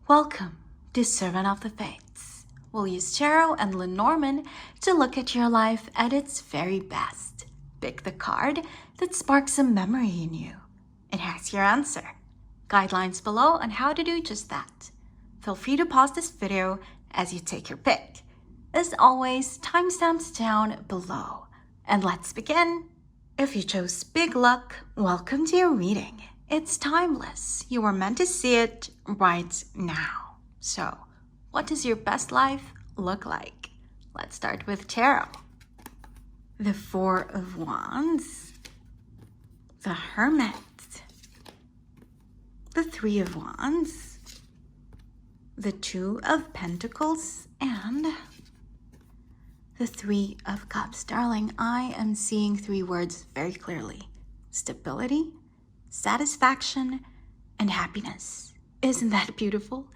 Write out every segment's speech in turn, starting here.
Welcome to Servant of the Fates. We'll use tarot and Lenormand to look at your life at its very best. Pick the card that sparks a memory in you. And here's your answer. Guidelines below on how to do just that. Feel free to pause this video as you take your pick. As always, timestamps down below. And let's begin. If you chose Big Luck, welcome to your reading. It's timeless. You were meant to see it right now. So, what does your best life look like? Let's start with tarot. The Four of Wands, the Hermit, the Three of Wands, the Two of Pentacles, and the Three of Cups. Darling, I am seeing three words very clearly. Stability, satisfaction, and happiness. Isn't that beautiful?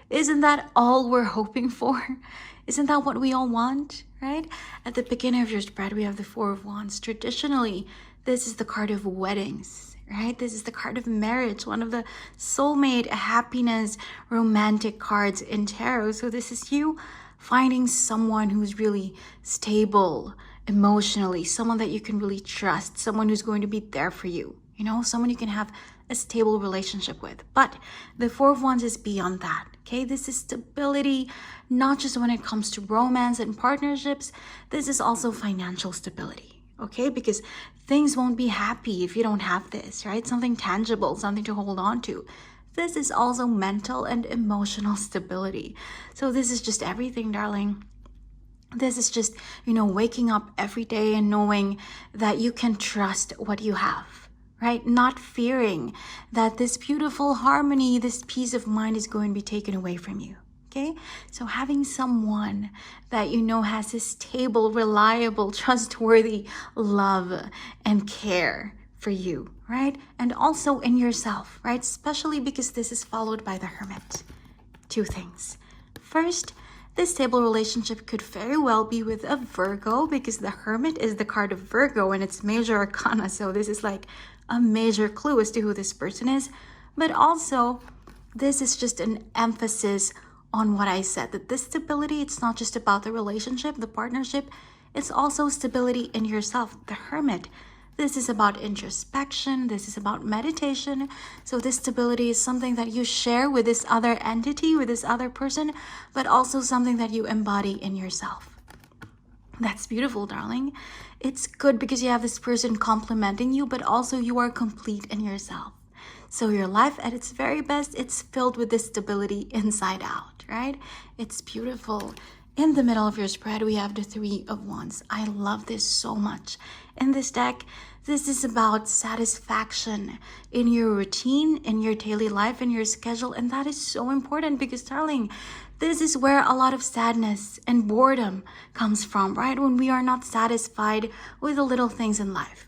Isn't that all we're hoping for? Isn't that what we all want, right? At the beginning of your spread, we have the Four of Wands. Traditionally, this is the card of weddings, right? This is the card of marriage, one of the soulmate, happiness, romantic cards in tarot. So this is you finding someone who's really stable emotionally, someone that you can really trust, someone who's going to be there for you. You know, someone you can have a stable relationship with. But the Four of Wands is beyond that, okay? This is stability, not just when it comes to romance and partnerships. This is also financial stability, okay? Because things won't be happy if you don't have this, right? Something tangible, something to hold on to. This is also mental and emotional stability. So this is just everything, darling. This is just, waking up every day and knowing that you can trust what you have. Right? Not fearing that this beautiful harmony, this peace of mind is going to be taken away from you. Okay? So having someone that you know has this stable, reliable, trustworthy love and care for you, right? And also in yourself, right? Especially because this is followed by the Hermit. Two things. First, this stable relationship could very well be with a Virgo because the Hermit is the card of Virgo and it's major arcana. So this is like a major clue as to who this person is. But also, this is just an emphasis on what I said, that this stability, it's not just about the relationship, the partnership, it's also stability in yourself. The Hermit, this is about introspection, this is about meditation. So this stability is something that you share with this other entity, with this other person, but also something that you embody in yourself. That's beautiful, darling. It's good because you have this person complimenting you, but also you are complete in yourself. So your life at its very best, it's filled with this stability inside out, right? It's beautiful. In the middle of your spread, we have the Three of Wands. I love this so much. In this deck, this is about satisfaction in your routine, in your daily life, in your schedule. And that is so important because, darling, this is where a lot of sadness and boredom comes from, right? When we are not satisfied with the little things in life.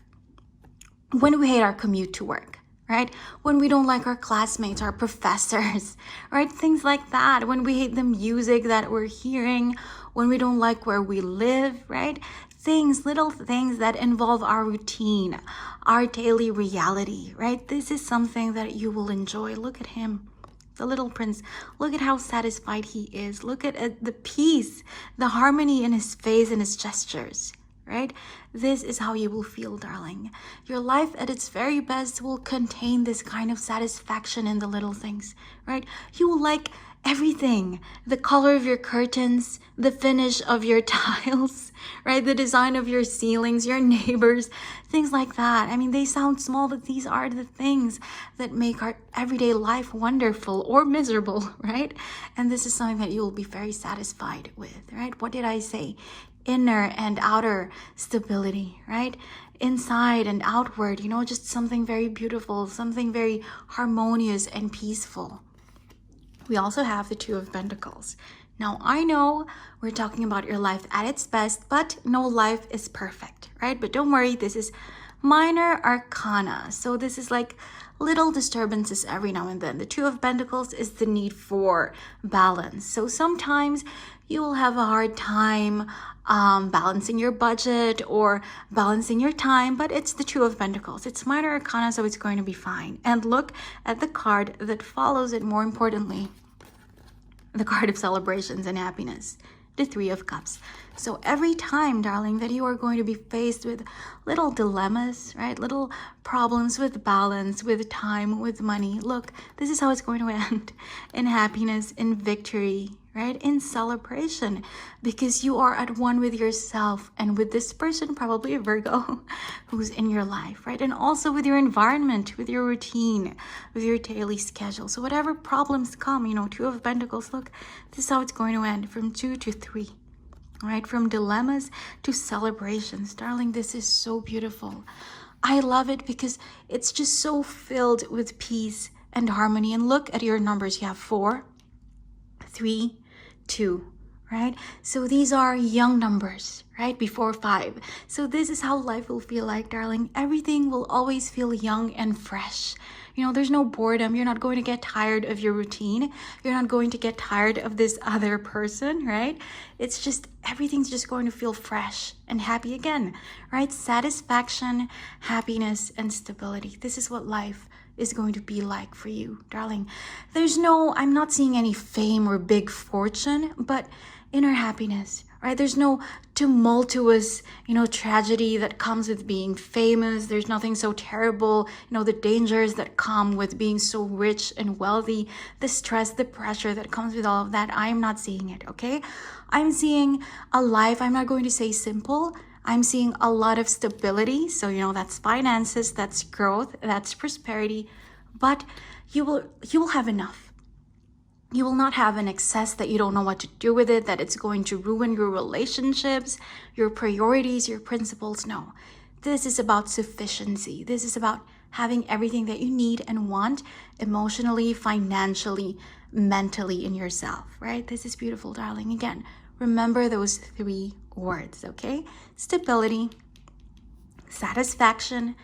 When we hate our commute to work, right? When we don't like our classmates, our professors, right? Things like that. When we hate the music that we're hearing, when we don't like where we live, right? Things, little things that involve our routine, our daily reality, right? This is something that you will enjoy. Look at him. The little prince, look at how satisfied he is. Look at the peace, the harmony in his face and his gestures, right? This is how you will feel, darling. Your life at its very best will contain this kind of satisfaction in the little things, right? You will like everything, the color of your curtains, the finish of your tiles, right? The design of your ceilings, your neighbors, things like that. I mean, they sound small, but these are the things that make our everyday life wonderful or miserable, right? And this is something that you will be very satisfied with, right? What did I say? Inner and outer stability, right? Inside and outward, just something very beautiful, something very harmonious and peaceful. We also have the Two of Pentacles. Now, I know we're talking about your life at its best, but no life is perfect, right? But don't worry, this is minor arcana. So this is like little disturbances every now and then. The Two of Pentacles is the need for balance. So sometimes you will have a hard time balancing your budget or balancing your time, but it's the Two of Pentacles. It's minor arcana, so it's going to be fine. And look at the card that follows it more importantly. the card of celebrations and happiness, the Three of Cups. So every time, darling, that you are going to be faced with little dilemmas, right? Little problems with balance, with time, with money. Look, this is how it's going to end. In happiness, in victory, right? In celebration, because you are at one with yourself and with this person, probably a Virgo, who's in your life, right? And also with your environment, with your routine, with your daily schedule. So whatever problems come, you know, Two of Pentacles, look, this is how it's going to end, from 2 to 3. Right, from dilemmas to celebrations. Darling, this is so beautiful. I love it because it's just so filled with peace and harmony. And look at your numbers. You have 4, 3, 2, right? So these are young numbers, right? Before 5. So this is how life will feel like, darling. Everything will always feel young and fresh. You know, there's no boredom. You're not going to get tired of your routine. You're not going to get tired of this other person, right? It's just, everything's just going to feel fresh and happy again, right? Satisfaction, happiness, and stability. This is what life is going to be like for you, darling. I'm not seeing any fame or big fortune, but inner happiness, right? There's no tumultuous, tragedy that comes with being famous. There's nothing so terrible, the dangers that come with being so rich and wealthy, the stress, the pressure that comes with all of that. I'm not seeing it, okay? I'm seeing a life, I'm not going to say simple, I'm seeing a lot of stability. So, that's finances, that's growth, that's prosperity, but you will have enough. You will not have an excess that you don't know what to do with it, that it's going to ruin your relationships, your priorities, your principles. No, this is about sufficiency. This is about having everything that you need and want emotionally, financially, mentally in yourself, right? This is beautiful, darling. Again, remember those 3 words, okay? Stability, satisfaction,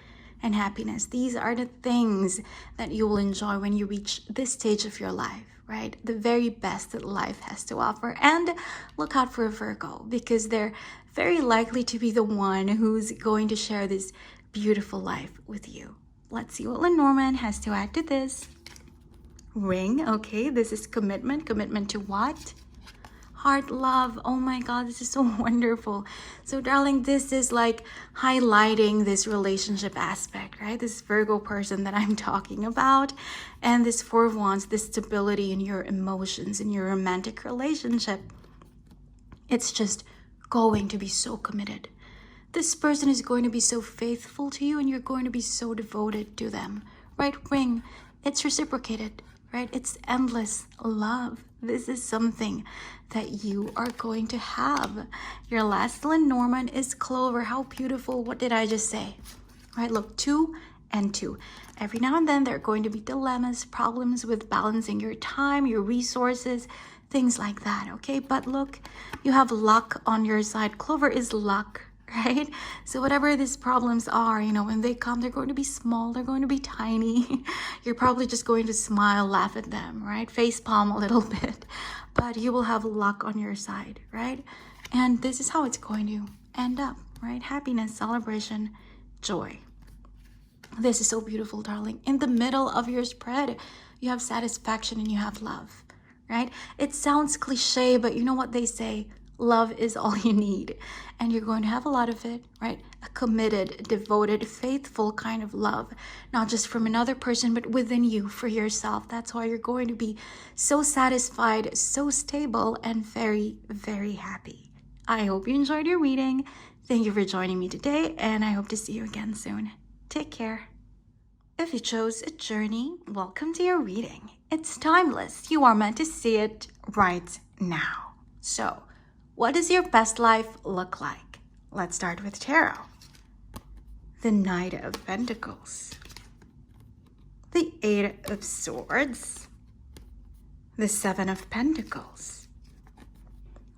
and happiness. These are the things that you will enjoy when you reach this stage of your life, right? The very best that life has to offer. And look out for a Virgo, because they're very likely to be the one who's going to share this beautiful life with you. Let's see what Lenormand has to add to this. Ring, okay, this is commitment. Commitment to what? Heart, love. Oh my God, this is so wonderful. So darling, this is like highlighting this relationship aspect, right? This Virgo person that I'm talking about, and this 4 of Wands, this stability in your emotions, in your romantic relationship. It's just going to be so committed. This person is going to be so faithful to you, and you're going to be so devoted to them, right? Ring, it's reciprocated, right? It's endless love. This is something that you are going to have. Your last Lenormand is Clover. How beautiful. What did I just say? Right, look, 2 and 2. Every now and then there are going to be dilemmas, problems with balancing your time, your resources, things like that, okay? But look, you have luck on your side. Clover is luck, right? So whatever these problems are, when they come, they're going to be small, they're going to be tiny. You're probably just going to smile, laugh at them, right? Face palm a little bit, but you will have luck on your side, right? And this is how it's going to end up, right? Happiness, celebration, joy. This is so beautiful, darling. In the middle of your spread, you have satisfaction and you have love, right? It sounds cliche, but you know what they say? Love is all you need, and you're going to have a lot of it, right? A committed, devoted, faithful kind of love, not just from another person, but within you, for yourself. That's why you're going to be so satisfied, so stable, and very, very happy. I hope you enjoyed your reading. Thank you for joining me today, and I hope to see you again soon. Take care. If you chose a journey, welcome to your reading. It's timeless. You are meant to see it right now. So, what does your best life look like? Let's start with tarot. The Knight of Pentacles. The 8 of Swords. The 7 of Pentacles.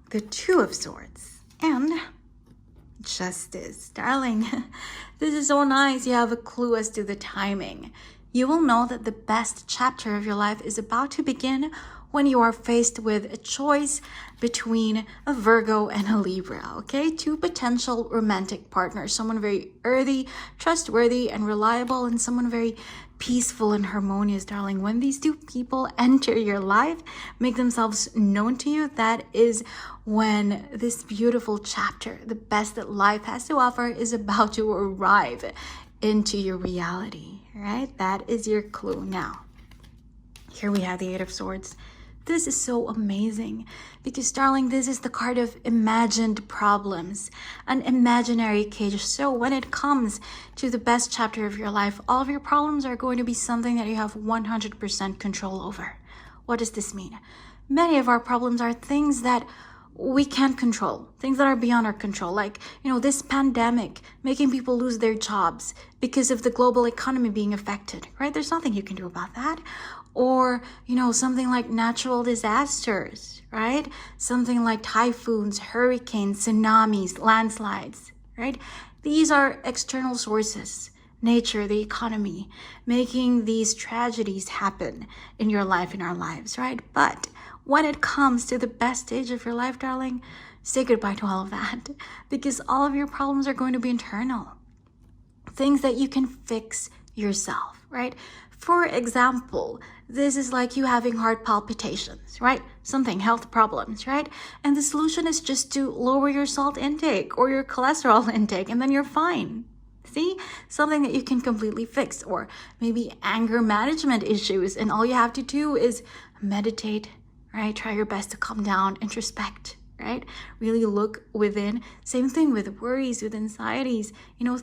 The 2 of Swords. And Justice. Darling, this is so nice. You have a clue as to the timing. You will know that the best chapter of your life is about to begin when you are faced with a choice between a Virgo and a Libra, okay? Two potential romantic partners, someone very earthy, trustworthy, and reliable, and someone very peaceful and harmonious, darling. When these two people enter your life, make themselves known to you, that is when this beautiful chapter, the best that life has to offer, is about to arrive into your reality, right? That is your clue. Now, here we have the Eight of Swords. This is so amazing because, darling, this is the card of imagined problems, an imaginary cage. So when it comes to the best chapter of your life, all of your problems are going to be something that you have 100% control over. What does this mean? Many of our problems are things that we can't control, things that are beyond our control, like, this pandemic making people lose their jobs because of the global economy being affected, right? There's nothing you can do about that. Or, something like natural disasters, right? Something like typhoons, hurricanes, tsunamis, landslides, right? These are external sources, nature, the economy, making these tragedies happen in your life, in our lives, right? But when it comes to the best stage of your life, darling, say goodbye to all of that, because all of your problems are going to be internal. Things that you can fix yourself, right? For example, this is like you having heart palpitations, right? Something, health problems, right? And the solution is just to lower your salt intake or your cholesterol intake, and then you're fine. See? Something that you can completely fix. Or maybe anger management issues, and all you have to do is meditate, right? Try your best to calm down, introspect, right? Really look within. Same thing with worries, with anxieties,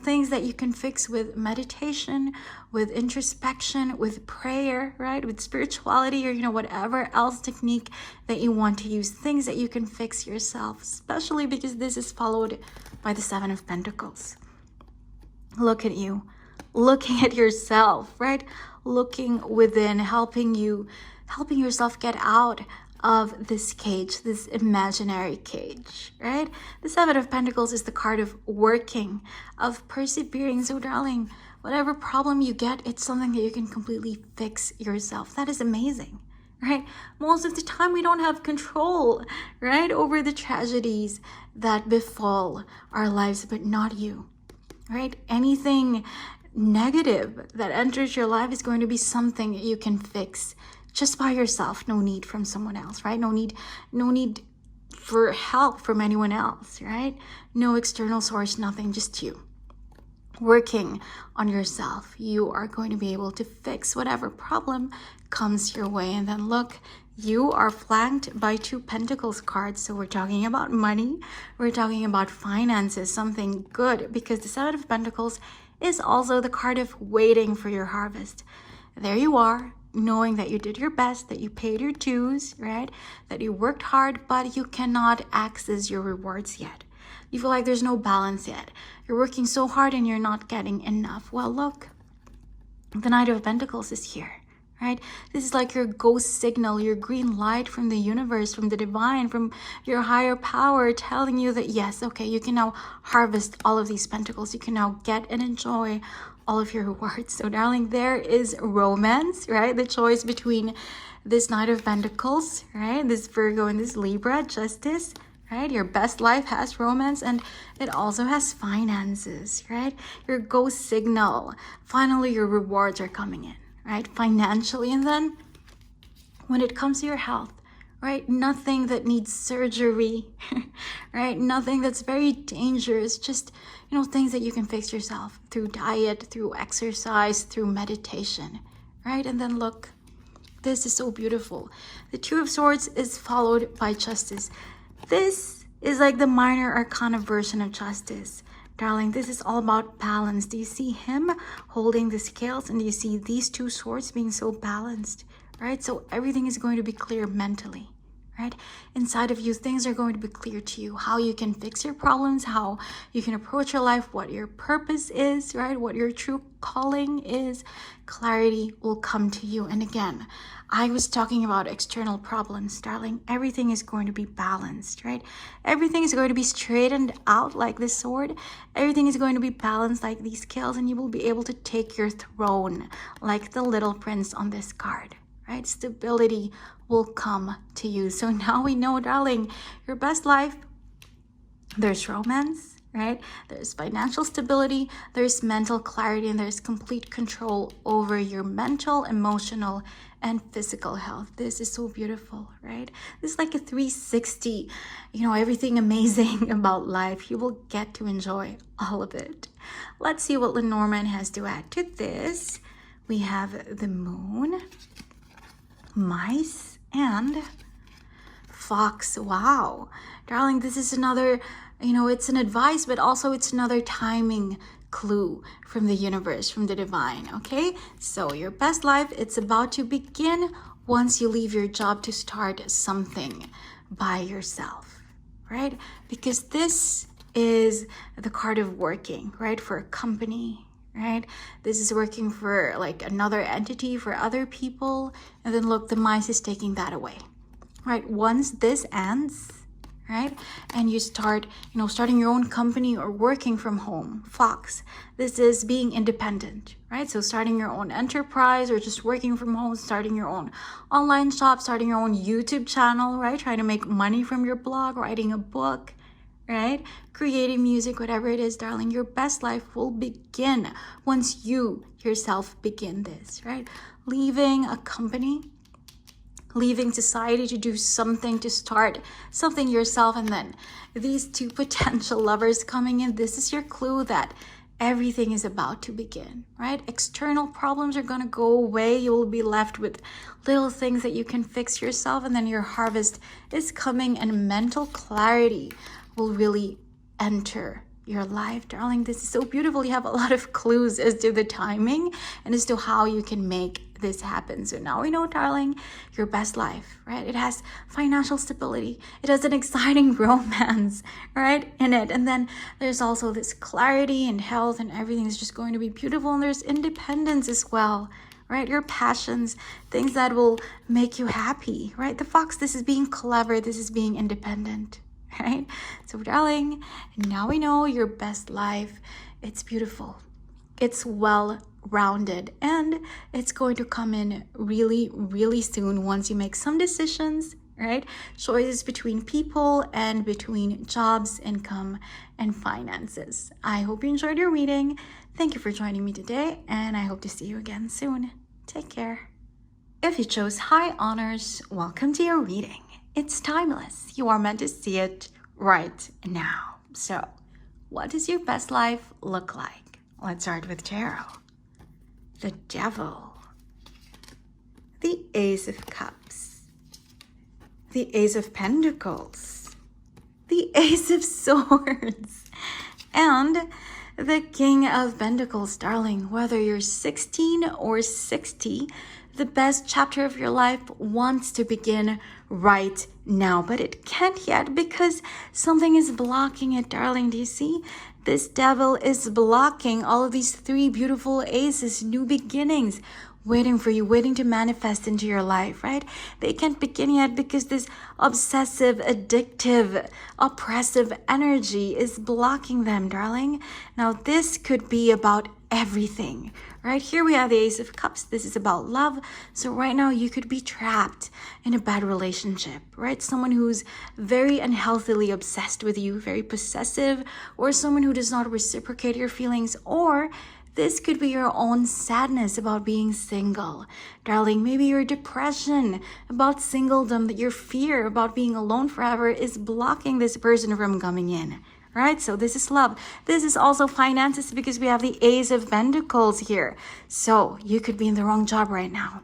things that you can fix with meditation, with introspection, with prayer, right? With spirituality, or, whatever else technique that you want to use, things that you can fix yourself, especially because this is followed by the Seven of Pentacles. Look at you, looking at yourself, right? Looking within, helping yourself get out of this cage, this imaginary cage, right? The Seven of Pentacles is the card of working, of persevering. So, darling, whatever problem you get, it's something that you can completely fix yourself. That is amazing, right? Most of the time we don't have control, right, over the tragedies that befall our lives, but not you, right? Anything negative that enters your life is going to be something you can fix just by yourself. No need from someone else, right? No need for help from anyone else, right? No external source, nothing, just you. Working on yourself, you are going to be able to fix whatever problem comes your way. And then look, you are flanked by two Pentacles cards. So we're talking about money, we're talking about finances, something good, because the Seven of Pentacles is also the card of waiting for your harvest. There you are, knowing that you did your best, that you paid your dues, right? That you worked hard, but you cannot access your rewards yet. You feel like there's no balance yet. You're working so hard and you're not getting enough. Well, look, the Knight of Pentacles is here, right? This is like your ghost signal, your green light from the universe, from the divine, from your higher power, telling you that yes, okay, you can now harvest all of these pentacles. You can now get and enjoy all of your rewards. So, darling, there is romance, right? The choice between this Knight of Pentacles, right? This Virgo and this Libra, justice, right? Your best life has romance, and it also has finances, right? Your ghost signal. Finally, your rewards are coming in, right? Financially. And then when it comes to your health, right? Nothing that needs surgery, right? Nothing that's very dangerous. Just, things that you can fix yourself through diet, through exercise, through meditation, right? And then look, this is so beautiful. The Two of Swords is followed by justice. This is like the minor arcana version of justice. Darling, this is all about balance. Do you see him holding the scales? And do you see these two swords being so balanced, right? So everything is going to be clear mentally, right? Inside of you, things are going to be clear to you. How you can fix your problems, how you can approach your life, what your purpose is, right? What your true calling is. Clarity will come to you. And again, I was talking about external problems, darling. Everything is going to be balanced, right? Everything is going to be straightened out like this sword. Everything is going to be balanced like these scales, and you will be able to take your throne like the little prince on this card, right? Stability will come to you. So now we know, darling, your best life, there's romance, right? There's financial stability, there's mental clarity, and there's complete control over your mental, emotional, and physical health. This is so beautiful, right? This is like a 360, everything amazing about life. You will get to enjoy all of it. Let's see what Lenormand has to add to this. We have the moon, mice, and fox. Wow, darling, this is another, it's an advice, but also it's another timing clue from the universe, from the divine. Okay, so your best life, it's about to begin once you leave your job to start something by yourself, right? Because this is the card of working, right? For a company, right? This is working for like another entity, for other people. And then look, the mice is taking that away, right? Once this ends, right, and you start, starting your own company or working from home, fox, this is being independent, right? So starting your own enterprise or just working from home, starting your own online shop, starting your own YouTube channel, right? Trying to make money from your blog, writing a book, right? Creating music, whatever it is, darling, your best life will begin once you yourself begin this, right? Leaving a company, leaving society to do something, to start something yourself, and then these two potential lovers coming in, this is your clue that everything is about to begin, right? External problems are going to go away. You will be left with little things that you can fix yourself, and then your harvest is coming, and mental clarity will really enter your life, darling. This is so beautiful. You have a lot of clues as to the timing and as to how you can make this happen. So now we know, darling, your best life, right? It has financial stability. It has an exciting romance, right, in it. And then there's also this clarity and health, and everything is just going to be beautiful. And there's independence as well, right? Your passions, things that will make you happy, right? The fox, this is being clever. This is being independent, right? So darling, now we know your best life. It's beautiful. It's well-rounded, and it's going to come in really, really soon once you make some decisions, right? Choices between people and between jobs, income, and finances. I hope you enjoyed your reading. Thank you for joining me today, and I hope to see you again soon. Take care. If you chose high honors, welcome to your reading. It's timeless. You are meant to see it right now. So, what does your best life look like? Let's start with tarot. The Devil. The Ace of Cups. The Ace of Pentacles. The Ace of Swords. And the King of Pentacles, darling. Whether you're 16 or 60, the best chapter of your life wants to begin right now, but it can't yet because something is blocking it, darling. Do you see? This Devil is blocking all of these three beautiful aces, new beginnings, waiting for you, waiting to manifest into your life, right? They can't begin yet because this obsessive, addictive, oppressive energy is blocking them, darling. Now, this could be about everything, right? Here we have the Ace of Cups. This is about love. So right now you could be trapped in a bad relationship, right? Someone who's very unhealthily obsessed with you, very possessive, or someone who does not reciprocate your feelings, or this could be your own sadness about being single. Darling, maybe your depression about singledom, that your fear about being alone forever is blocking this person from coming in. Right? So this is love. This is also finances because we have the Ace of Pentacles here. So you could be in the wrong job right now.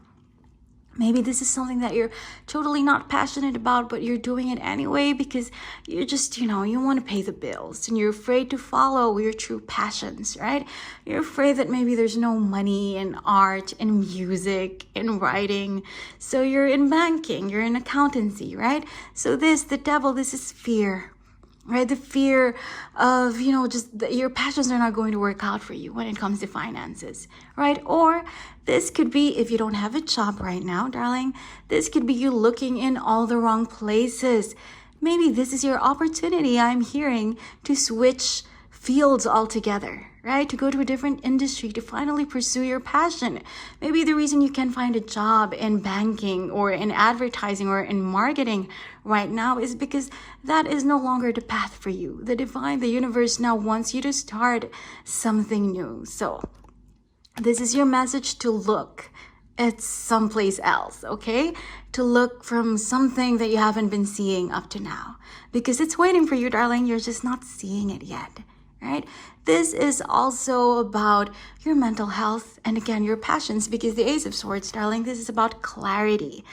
Maybe this is something that you're totally not passionate about, but you're doing it anyway because you're just, you want to pay the bills and you're afraid to follow your true passions, right? You're afraid that maybe there's no money in art, in music, in writing. So you're in banking, you're in accountancy, right? So the Devil, this is fear. Right? The fear of, just that your passions are not going to work out for you when it comes to finances, right? Or this could be, if you don't have a job right now, darling, this could be you looking in all the wrong places. Maybe this is your opportunity, I'm hearing, to switch fields altogether, right? To go to a different industry, to finally pursue your passion. Maybe the reason you can't find a job in banking or in advertising or in marketing right now is because that is no longer the path for you. The divine, the universe now wants you to start something new. So this is your message to look at someplace else, okay? To look from something that you haven't been seeing up to now, because it's waiting for you, darling. You're just not seeing it yet, right? This is also about your mental health and, again, your passions, because the Ace of Swords, darling, this is about clarity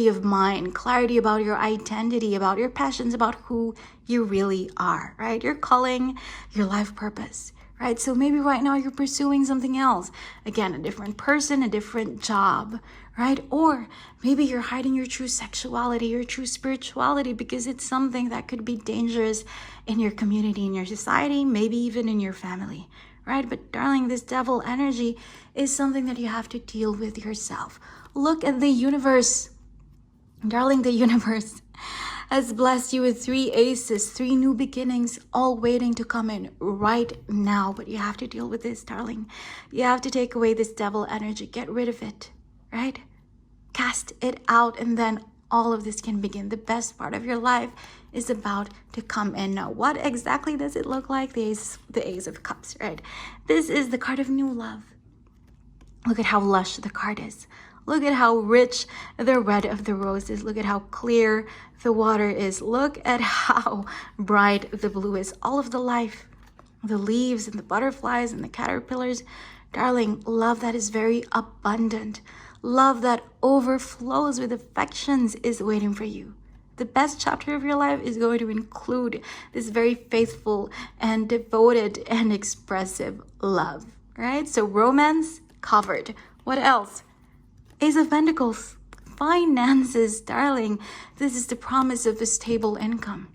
of mind, clarity about your identity, about your passions, about who you really are, right? Your calling, your life purpose, right? So maybe right now you're pursuing something else. Again, a different person, a different job, right? Or maybe you're hiding your true sexuality, your true spirituality, because it's something that could be dangerous in your community, in your society, maybe even in your family, right? But darling, this devil energy is something that you have to deal with yourself. Look at the universe. Darling, the universe has blessed you with 3 aces, 3 new beginnings, all waiting to come in right now. But you have to deal with this, darling. You have to take away this devil energy. Get rid of it, right? Cast it out, and then all of this can begin. The best part of your life is about to come in. Now, what exactly does it look like? The Ace of Cups, right? This is the card of new love. Look at how lush the card is. Look at how rich the red of the rose is. Look at how clear the water is. Look at how bright the blue is. All of the life, the leaves and the butterflies and the caterpillars. Darling, love that is very abundant. Love that overflows with affections is waiting for you. The best chapter of your life is going to include this very faithful and devoted and expressive love, right? So romance covered. What else? Ace of Pentacles, finances, darling. This is the promise of a stable income.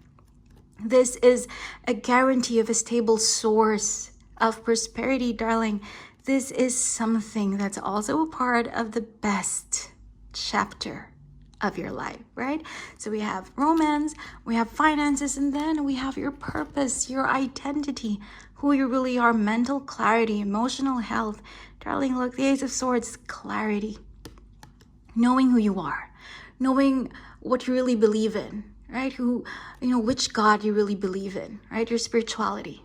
This is a guarantee of a stable source of prosperity, darling. This is something that's also a part of the best chapter of your life, right? So we have romance, we have finances, and then we have your purpose, your identity, who you really are, mental clarity, emotional health. Darling, look, the Ace of Swords, clarity. Knowing who you are, knowing what you really believe in, right? Which God you really believe in, right? Your spirituality,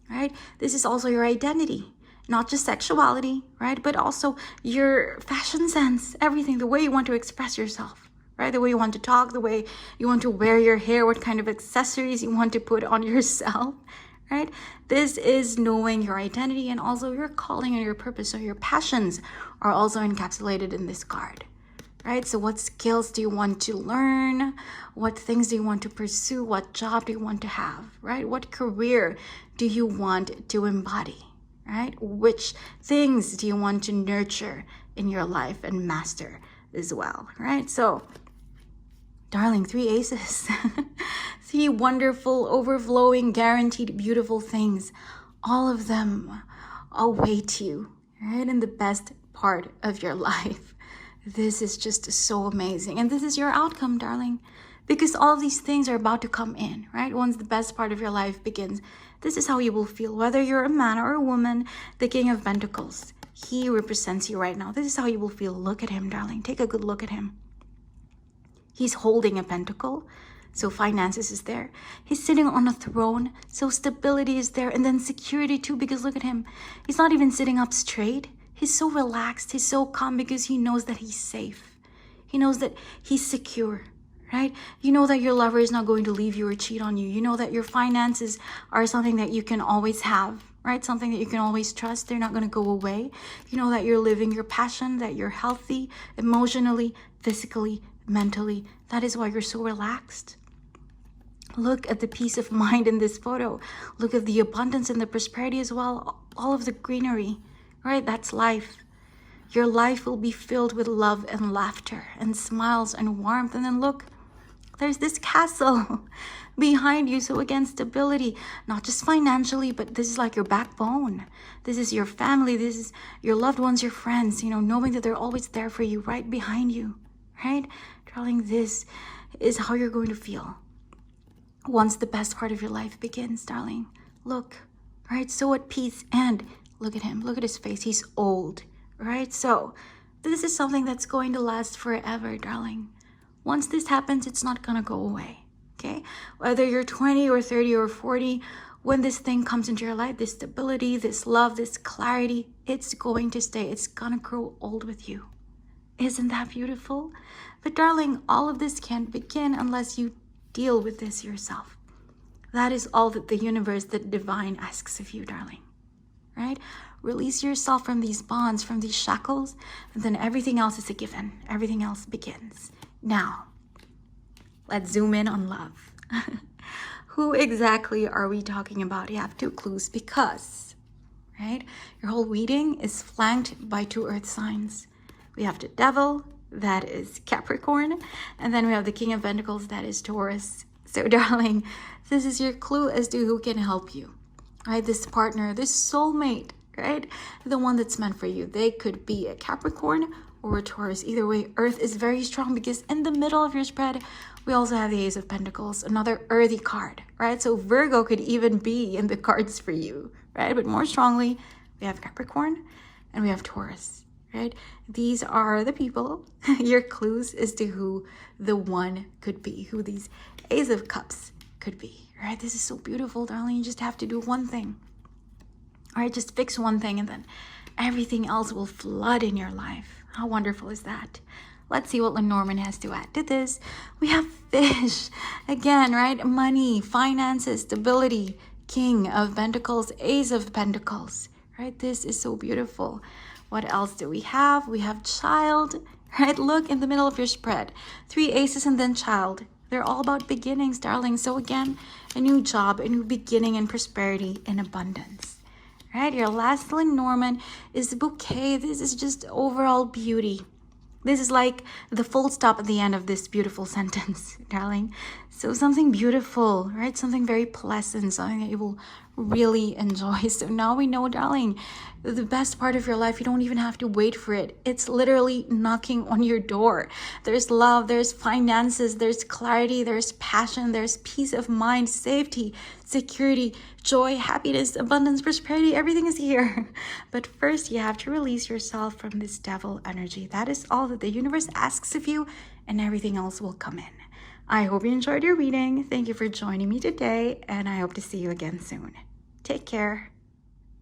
right? This is also your identity, not just sexuality, right? But also your fashion sense, everything, the way you want to express yourself, right? The way you want to talk, the way you want to wear your hair, what kind of accessories you want to put on yourself, right? This is knowing your identity and also your calling and your purpose. So your passions are also encapsulated in this card. Right? So what skills do you want to learn? What things do you want to pursue? What job do you want to have? Right? What career do you want to embody? Right? Which things do you want to nurture in your life and master as well? Right? So, darling, 3 aces. 3 wonderful, overflowing, guaranteed, beautiful things. All of them await you, right? In the best part of your life. This is just so amazing. And this is your outcome, darling, because all of these things are about to come in, right? Once the best part of your life begins, this is how you will feel. Whether you're a man or a woman, the King of Pentacles, he represents you right now. This is how you will feel. Look at him, darling. Take a good look at him. He's holding a pentacle, so finances is there. He's sitting on a throne, so stability is there. And then security too, because look at him. He's not even sitting up straight. He's so relaxed, he's so calm because he knows that he's safe. He knows that he's secure, right? You know that your lover is not going to leave you or cheat on you. You know that your finances are something that you can always have, right? Something that you can always trust. They're not going to go away. You know that you're living your passion, that you're healthy, emotionally, physically, mentally. That is why you're so relaxed. Look at the peace of mind in this photo. Look at the abundance and the prosperity as well. All of the greenery. Right? That's life. Your life will be filled with love and laughter and smiles and warmth. And then look, there's this castle behind you. So again, stability, not just financially, but this is like your backbone. This is your family. This is your loved ones, your friends, knowing that they're always there for you, right behind you, right? Darling, this is how you're going to feel once the best part of your life begins, darling. Look, right? So at peace. And look at him. Look at his face. He's old, right? So this is something that's going to last forever, darling. Once this happens, it's not going to go away, okay? Whether you're 20 or 30 or 40, when this thing comes into your life, this stability, this love, this clarity, it's going to stay. It's going to grow old with you. Isn't that beautiful? But darling, all of this can't begin unless you deal with this yourself. That is all that the universe, the divine asks of you, darling, right? Release yourself from these bonds, from these shackles, and then everything else is a given. Everything else begins. Now, let's zoom in on love. Who exactly are we talking about? You have 2 clues because, right? Your whole reading is flanked by 2 earth signs. We have the devil, that is Capricorn, and then we have the King of Pentacles, that is Taurus. So darling, this is your clue as to who can help you, right? This partner, this soulmate, right? The one that's meant for you. They could be a Capricorn or a Taurus. Either way, Earth is very strong because in the middle of your spread, we also have the Ace of Pentacles, another earthy card, right? So Virgo could even be in the cards for you, right? But more strongly, we have Capricorn and we have Taurus, right? These are the people, your clues as to who the one could be, who these Ace of Cups could be, right? This is so beautiful, darling. You just have to do one thing, all right? Just fix one thing and then everything else will flood in your life. How wonderful is that? Let's see what Lenormand has to add to this. We have fish again, right? Money, finances, stability, King of Pentacles, Ace of Pentacles, right? This is so beautiful. What else do we have? We have child, right? Look in the middle of your spread. 3 aces and then child. They're all about beginnings, darling. So again, a new job, a new beginning and prosperity and abundance, right? Your last Lenormand is the bouquet. This is just overall beauty. This is like the full stop at the end of this beautiful sentence, darling. So something beautiful, right? Something very pleasant, something that you will really enjoy. So now we know, darling, the best part of your life, you don't even have to wait for it. It's literally knocking on your door. There's love, there's finances, there's clarity, there's passion, there's peace of mind, safety, security, joy, happiness, abundance, prosperity. Everything is here. But first, you have to release yourself from this devil energy. That is all that the universe asks of you, and everything else will come in. I hope you enjoyed your reading. Thank you for joining me today, and I hope to see you again soon. Take care.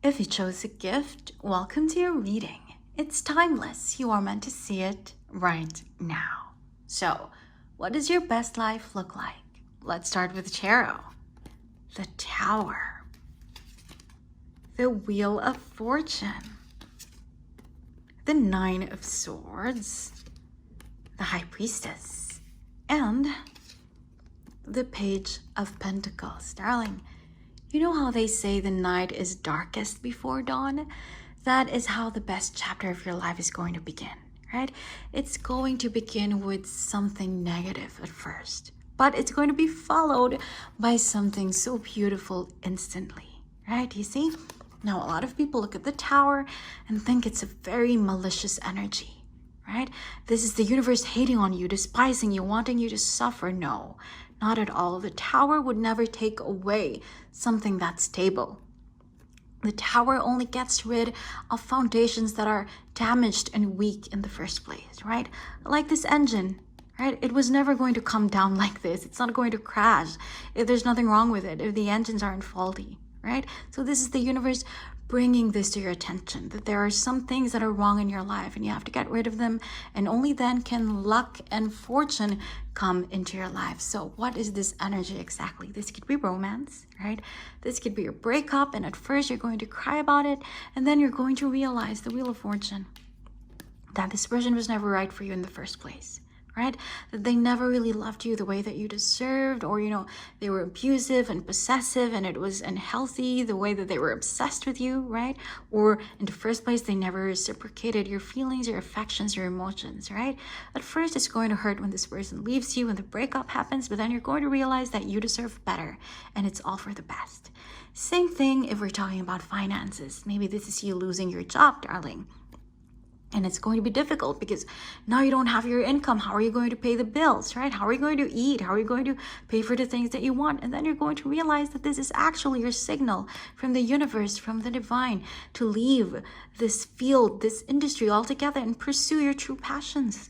If you chose a gift, welcome to your reading. It's timeless. You are meant to see it right now. So, what does your best life look like? Let's start with tarot. The Tower. The Wheel of Fortune. The 9 of Swords. The High Priestess. And the Page of Pentacles. Darling, you know how they say the night is darkest before dawn? That is how the best chapter of your life is going to begin, right? It's going to begin with something negative at first, but it's going to be followed by something so beautiful instantly, right? You see? Now, a lot of people look at the Tower and think it's a very malicious energy, right? This is the universe hating on you, despising you, wanting you to suffer. No, not at all. The Tower would never take away something that's stable. The Tower only gets rid of foundations that are damaged and weak in the first place, right? Like this engine, right? It was never going to come down like this. It's not going to crash if there's nothing wrong with it, if the engines aren't faulty, right? So this is the universe bringing this to your attention, that there are some things that are wrong in your life and you have to get rid of them, and only then can luck and fortune come into your life. So what is this energy exactly? This could be romance, right? This could be a breakup, and at first you're going to cry about it, and then you're going to realize, the Wheel of Fortune, that this person was never right for you in the first place, right? That they never really loved you the way that you deserved, or, you know, they were abusive and possessive and it was unhealthy the way that they were obsessed with you, right? Or in the first place, they never reciprocated your feelings, your affections, your emotions, right? At first, it's going to hurt when this person leaves you, when the breakup happens, but then you're going to realize that you deserve better and it's all for the best. Same thing if we're talking about finances. Maybe this is you losing your job, darling. And it's going to be difficult because now you don't have your income. How are you going to pay the bills, right? How are you going to eat? How are you going to pay for the things that you want? And then you're going to realize that this is actually your signal from the universe, from the divine, to leave this field, this industry altogether and pursue your true passions,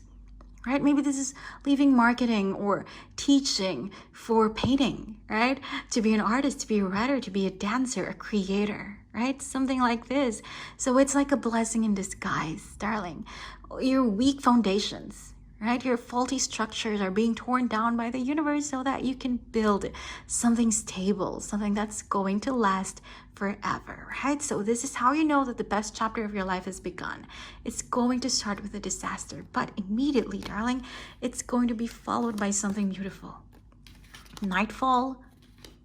right? Maybe this is leaving marketing or teaching for painting, right? To be an artist, to be a writer, to be a dancer, a creator, right? Something like this. So it's like a blessing in disguise, darling. Your weak foundations, right? Your faulty structures are being torn down by the universe so that you can build something stable, something that's going to last forever, right? So this is how you know that the best chapter of your life has begun. It's going to start with a disaster, but immediately, darling, it's going to be followed by something beautiful. Nightfall,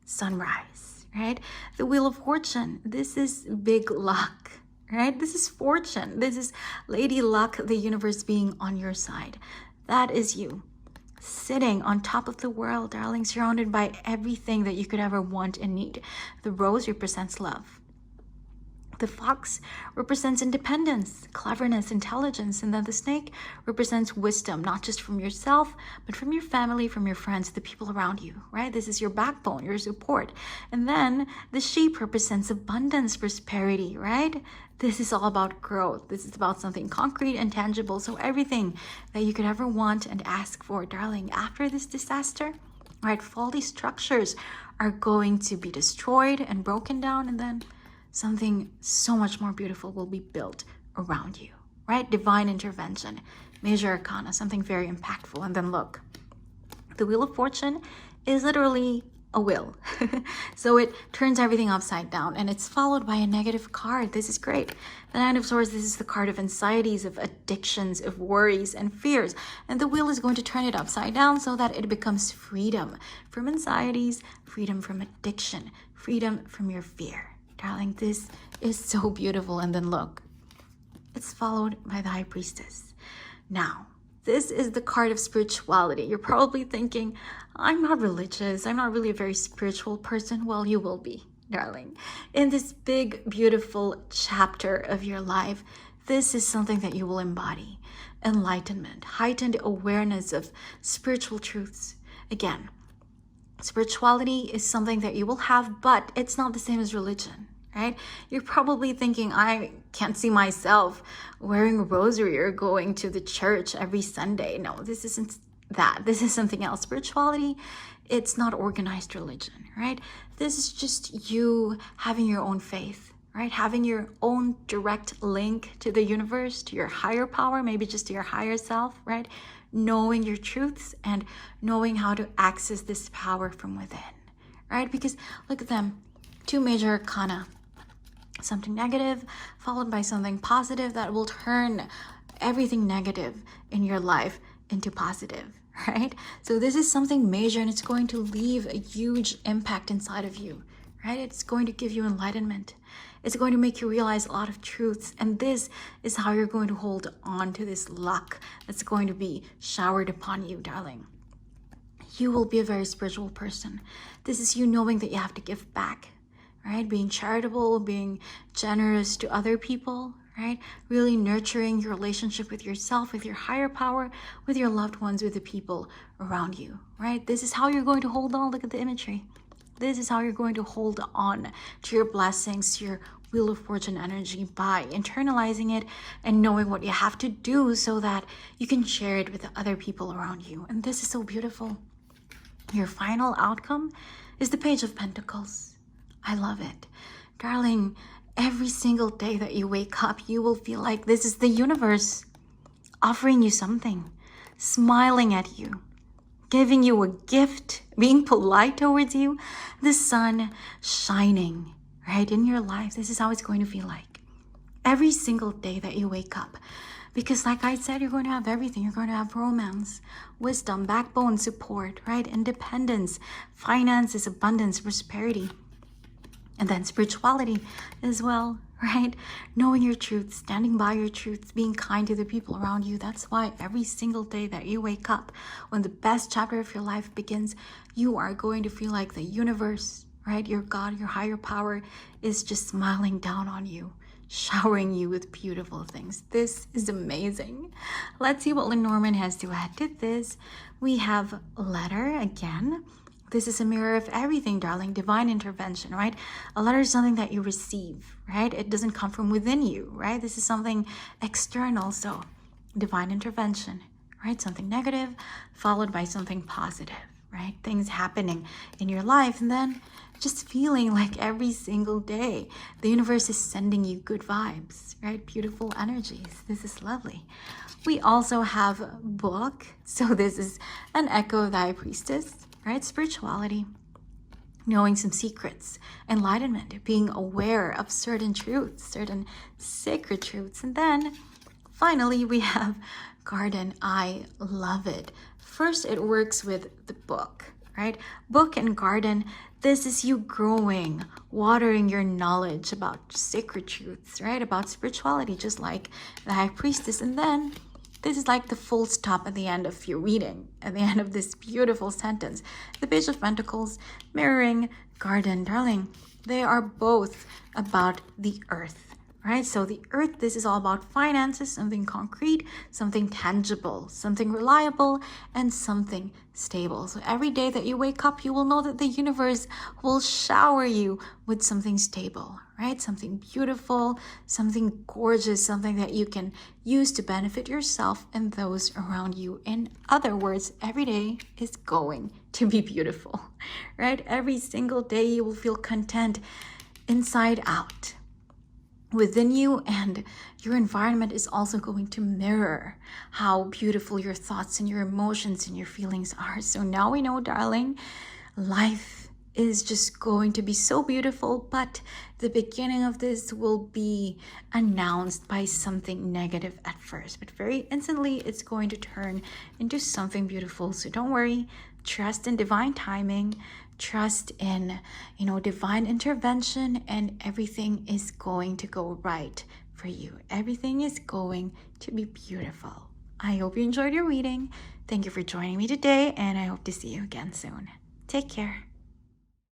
sunrise, right? The Wheel of Fortune. This is big luck, right? This is fortune. This is Lady Luck, the universe being on your side. That is you, sitting on top of the world, darling, surrounded by everything that you could ever want and need. The rose represents love. The fox represents independence, cleverness, intelligence, and then the snake represents wisdom, not just from yourself, but from your family, from your friends, the people around you, right? This is your backbone, your support. And then the sheep represents abundance, prosperity, right? This is all about growth. This is about something concrete and tangible. So everything that you could ever want and ask for, darling, after this disaster, right, faulty structures are going to be destroyed and broken down, and then something so much more beautiful will be built around you, right? Divine intervention, major arcana, something very impactful. And then look, the Wheel of Fortune is literally a wheel. So it turns everything upside down, and it's followed by a negative card. This is great. The Nine of Swords, this is the card of anxieties, of addictions, of worries and fears. And the wheel is going to turn it upside down so that it becomes freedom from anxieties, freedom from addiction, freedom from your fear. Darling, this is so beautiful. And then look, it's followed by the High Priestess. Now, this is the card of spirituality. You're probably thinking, I'm not religious. I'm not really a very spiritual person. Well, you will be, darling. In this big, beautiful chapter of your life, this is something that you will embody. Enlightenment, heightened awareness of spiritual truths. Again, spirituality is something that you will have, but it's not the same as religion, right? You're probably thinking, I can't see myself wearing a rosary or going to the church every Sunday. No, this isn't that. This is something else. Spirituality, it's not organized religion, right? This is just you having your own faith, right? Having your own direct link to the universe, to your higher power, maybe just to your higher self, right? Knowing your truths and knowing how to access this power from within, right? Because look at them, two major arcana, something negative followed by something positive that will turn everything negative in your life into positive, right? So this is something major, and it's going to leave a huge impact inside of you, right? It's going to give you enlightenment. It's going to make you realize a lot of truths. And this is how you're going to hold on to this luck that's going to be showered upon you, darling. You will be a very spiritual person. This is you knowing that you have to give back, right? Being charitable, being generous to other people, right? Really nurturing your relationship with yourself, with your higher power, with your loved ones, with the people around you, right? This is how you're going to hold on. Look at the imagery. This is how you're going to hold on to your blessings, to your Wheel of Fortune energy, by internalizing it and knowing what you have to do so that you can share it with the other people around you. And this is so beautiful. Your final outcome is the Page of Pentacles. I love it. Darling, every single day that you wake up, you will feel like this is the universe offering you something, smiling at you, giving you a gift, being polite towards you, the sun shining right in your life. This is how it's going to feel like every single day that you wake up. Because like I said, you're going to have everything. You're going to have romance, wisdom, backbone, support, right? Independence, finances, abundance, prosperity. And then spirituality as well, right? Knowing your truth, standing by your truths, being kind to the people around you. That's why every single day that you wake up, when the best chapter of your life begins, you are going to feel like the universe, right? Your God, your higher power is just smiling down on you, showering you with beautiful things. This is amazing. Let's see what Lenormand has to add to this. We have letter again. This is a mirror of everything, darling. Divine intervention, right? A letter is something that you receive, right? It doesn't come from within you, right? This is something external. So divine intervention, right? Something negative followed by something positive, right? Things happening in your life, and then just feeling like every single day the universe is sending you good vibes, right? Beautiful energies. This is lovely. We also have book. So this is an echo of the High Priestess, right? Spirituality, knowing some secrets, enlightenment, being aware of certain truths, certain sacred truths. And then finally, we have garden. I love it. First, it works with the book, right? Book and garden, this is you growing, watering your knowledge about sacred truths, right? About spirituality, just like the High Priestess. And then this is like the full stop at the end of your reading, at the end of this beautiful sentence. The Page of Pentacles, mirroring garden, darling. They are both about the earth, right? So the earth, this is all about finances, something concrete, something tangible, something reliable, and something stable. So every day that you wake up, you will know that the universe will shower you with something stable, right? Something beautiful, something gorgeous, something that you can use to benefit yourself and those around you. In other words, every day is going to be beautiful, right? Every single day you will feel content inside out within you, and your environment is also going to mirror how beautiful your thoughts and your emotions and your feelings are. So now we know, darling, life is just going to be so beautiful, but the beginning of this will be announced by something negative at first, but very instantly it's going to turn into something beautiful. So don't worry, trust in divine timing, trust in, divine intervention, and everything is going to go right for you. Everything is going to be beautiful. I hope you enjoyed your reading. Thank you for joining me today, and I hope to see you again soon. Take care.